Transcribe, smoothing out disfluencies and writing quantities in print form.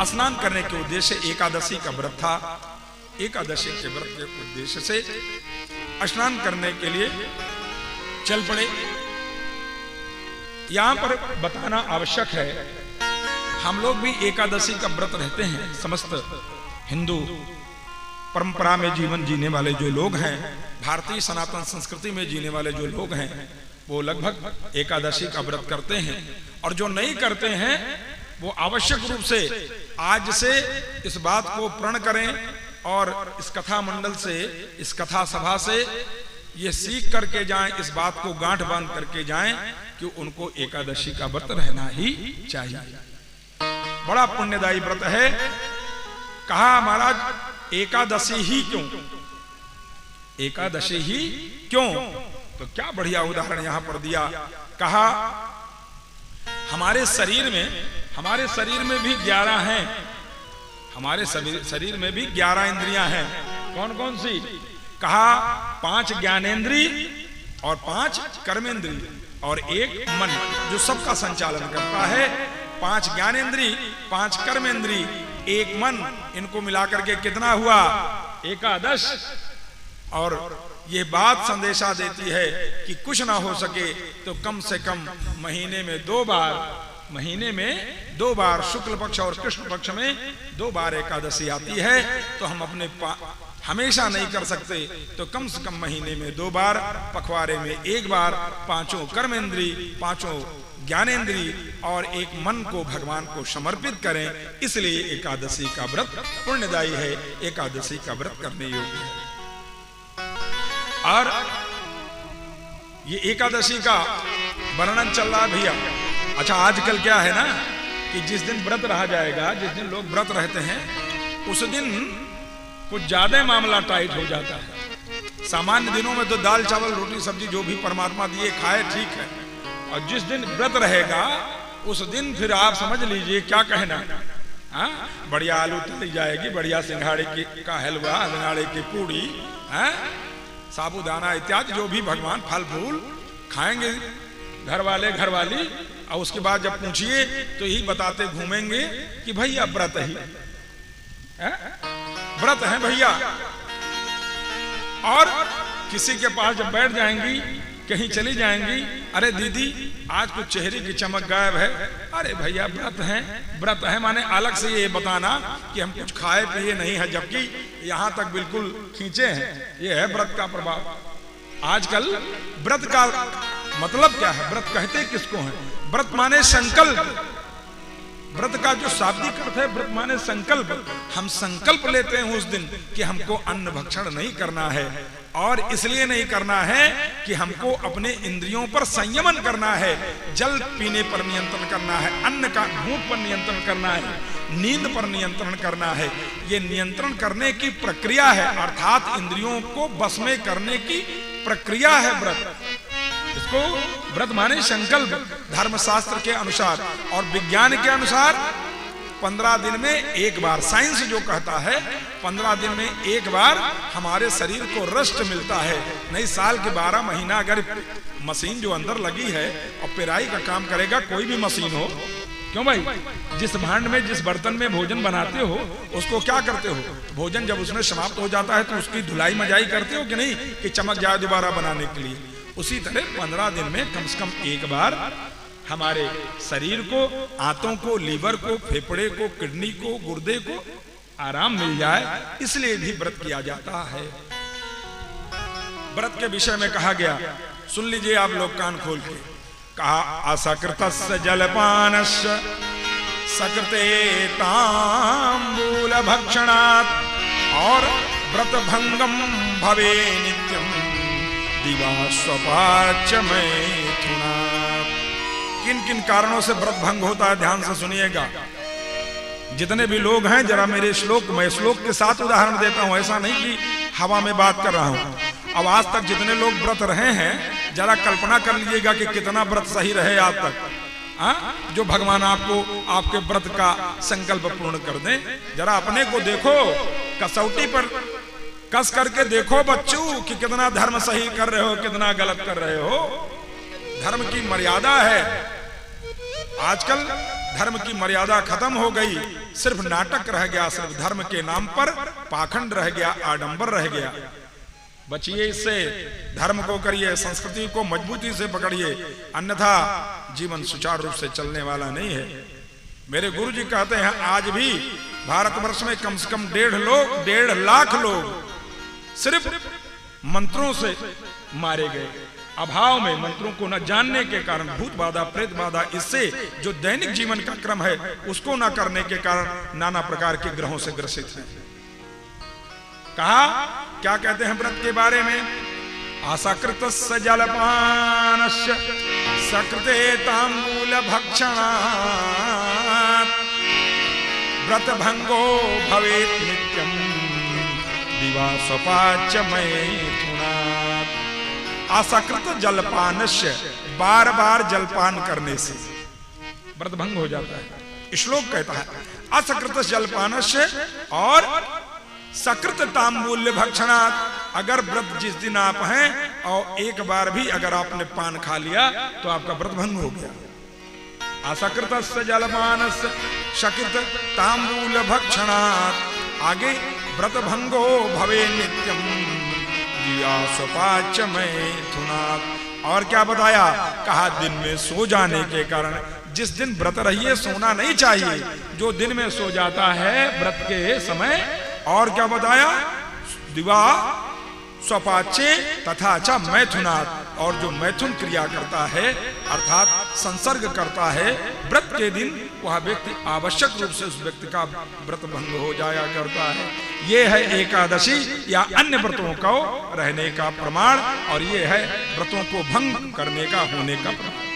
स्नान करने के उद्देश्य से एकादशी का व्रत था। एकादशी के व्रत के उद्देश्य से स्नान करने के लिए चल पड़े। यहां पर बताना आवश्यक है, हम लोग भी एकादशी का व्रत रहते हैं। समस्त हिंदू परंपरा में जीवन जीने वाले जो लोग हैं, भारतीय सनातन संस्कृति में जीने वाले जो लोग हैं, वो लगभग एकादशी का व्रत करते हैं। और जो नहीं करते हैं वो आवश्यक रूप से आज से इस बात को प्रण करें और इस कथा मंडल से, इस कथा सभा से ये सीख करके जाएं, इस बात को गांठ बांध करके जाएं कि उनको एकादशी का व्रत रहना ही चाहिए। बड़ा पुण्यदायी व्रत है। कहा महाराज एकादशी ही क्यों, एकादशी ही क्यों? तो क्या बढ़िया उदाहरण यहां पर दिया। कहा हमारे शरीर में भी 11 हैं, हमारे शरीर में भी 11 इंद्रियां हैं। कौन कौन सी? कहा 5 ज्ञानेंद्री और 5 कर्मेंद्री और 1 मन जो सबका संचालन करता है। 5 ज्ञानेंद्री, 5 कर्मेंद्री, 1 मन, इनको मिलाकर के कितना हुआ? एकादश। और ये बात संदेशा देती है कि कुछ ना हो सके तो कम से कम महीने में 2 बार शुक्ल पक्ष और कृष्ण पक्ष में 2 बार एकादशी आती है। तो हम अपने हमेशा नहीं कर सकते तो कम से कम महीने में 2 बार, पखवाड़े में 1 बार, 5 कर्मेंद्री, 5 ज्ञानेंद्री और 1 मन को भगवान को समर्पित करें। इसलिए एकादशी का व्रत पुण्यदायी है, एकादशी का व्रत करने योग्य है। और ये एकादशी का वर्णन चल रहा है भैया। अच्छा, आजकल क्या है ना कि जिस दिन व्रत रहा जाएगा, जिस दिन लोग व्रत रहते हैं, उस दिन कुछ ज्यादा मामला टाइट हो जाता है। सामान्य दिनों में तो दाल चावल रोटी सब्जी जो भी परमात्मा दिए खाए, ठीक है। और जिस दिन व्रत रहेगा उस दिन फिर आप समझ लीजिए क्या कहना। हाँ, बढ़िया आलू तली जाएगी, बढ़िया सिंघाड़े का हलवा, सिंघाड़े की पूड़ी, साबूदाना इत्यादि जो भी भगवान फल फूल खाएंगे घर वाले घर वाली। और उसके बाद जब पूछिए तो यही बताते घूमेंगे कि भैया व्रत ही व्रत है भैया। और किसी के पास जब बैठ जाएंगी, कहीं चली जाएंगी, अरे दीदी आज कुछ चेहरे की चमक गायब है। अरे भैया व्रत है माने अलग से ये बताना कि हम कुछ खाए पिए नहीं है, जबकि यहां तक बिल्कुल खींचे हैं। ये है व्रत का प्रभाव। आजकल व्रत का मतलब क्या है? व्रत कहते किसको है? व्रत माने संकल्प। व्रत का जो शाब्दिक अर्थ है, व्रत माने संकल्प। हम संकल्प लेते हैं उस दिन कि हमको अन्न भक्षण नहीं करना है। और इसलिए नहीं करना है कि हमको अपने इंद्रियों पर संयमन करना है, जल पीने पर नियंत्रण करना है, अन्न का भूख पर नियंत्रण करना है, नींद पर नियंत्रण करना है। ये नियंत्रण करने की प्रक्रिया है, अर्थात इंद्रियों को बस में करने की प्रक्रिया है व्रत। इसको व्रत माने संकल्प। धर्मशास्त्र के अनुसार और विज्ञान के अनुसार 15 दिन में 1 बार, साइंस जो कहता है 15 दिन में 1 बार हमारे शरीर को रेस्ट मिलता है। नहीं साल के 12 महीना अगर मशीन जो अंदर लगी है और पेराई का काम करेगा, कोई भी मशीन हो, क्यों भाई? जिस भांड में, जिस बर्तन में भोजन बनाते हो उसको क्या करते हो? भोजन जब उसमें समाप्त हो जाता है तो उसकी धुलाई मजाई करते हो कि नहीं, कि चमक जाए दोबारा बनाने के लिए। उसी तरह 15 दिन में कम से कम 1 बार हमारे शरीर को, आंतों को, लीवर को, फेफड़े को, किडनी को, गुर्दे को आराम मिल जाए, इसलिए भी व्रत किया जाता है। व्रत के विषय में कहा गया, सुन लीजिए आप लोग कान खोल के। कहा असकृतस्य जलपानस्य सकृते तांबूल भक्षणात् और व्रत भंगम भवे नित्यम दिवास्वपाच्य मैथुनात्। किन किन कारणों से व्रत भंग होता है, ध्यान से सुनिएगा। जितने भी लोग हैं, जरा मेरे मैं श्लोक के साथ उदाहरण देता हूं, ऐसा नहीं कि हवा में बात कर रहा हूं। अब आज तक जितने लोग व्रत रहे हैं, जरा कल्पना कर लीजिएगा कि कितना व्रत सही रहे आज तक। जो भगवान आपको आपके व्रत का संकल्प पूर्ण कर दें। जरा अपने को देखो, कसौटी पर कस करके देखो बच्चों कि कितना धर्म सही कर रहे हो, कितना गलत कर रहे हो। धर्म की मर्यादा है। आजकल धर्म की मर्यादा खत्म हो गई, सिर्फ नाटक रह गया, सिर्फ धर्म के नाम पर पाखंड रह गया, आडंबर रह गया। बचिए इससे, धर्म को करिए, संस्कृति को मजबूती से पकड़िए, अन्यथा जीवन सुचारू रूप से चलने वाला नहीं है। मेरे गुरु जी कहते हैं आज भी भारतवर्ष में कम से कम 1.5 लाख लोग सिर्फ मंत्रों से मारे गए, अभाव में, मंत्रों को न जानने के कारण, भूत बाधा, प्रेत बाधा, इससे जो दैनिक जीवन का क्रम है उसको न करने के कारण नाना प्रकार के ग्रहों से ग्रसित हैं। कहा क्या कहते हैं व्रत के बारे में? असकृतस्य जलपानस्य सकृते तांबूल भक्षणात् व्रत भंगो भवेत् नित्यं दिवा स्वपाच्य मैथुनात्। असकृत जलपानस्य, बार बार जलपान करने से व्रत भंग हो जाता है। श्लोक कहता है असकृत जलपानस्य और सकृत तांबूल्य भक्षणात्। अगर व्रत जिस दिन आप हैं और एक बार भी अगर आपने पान खा लिया तो आपका व्रत भंग हो गया। असकृतस्य जलपानस्य सकृत तांबूल भक्षणात्। आगे व्रत भंगो भवे नित्यम दिया स्वपाच्य मैथुनात्। और क्या बताया? कहा दिन में सो जाने के कारण, जिस दिन व्रत रहिए सोना नहीं चाहिए, जो दिन में सो जाता है व्रत के समय। और क्या बताया? दिवा स्वपाच्य तथा च मैथुनात्। और जो मैथुन क्रिया करता है अर्थात संसर्ग करता है व्रत के दिन, वह व्यक्ति आवश्यक रूप से उस व्यक्ति का व्रत भंग हो जाया करता है। ये है एकादशी या अन्य व्रतों को रहने का प्रमाण, और ये है व्रतों को भंग करने का होने का प्रमाण।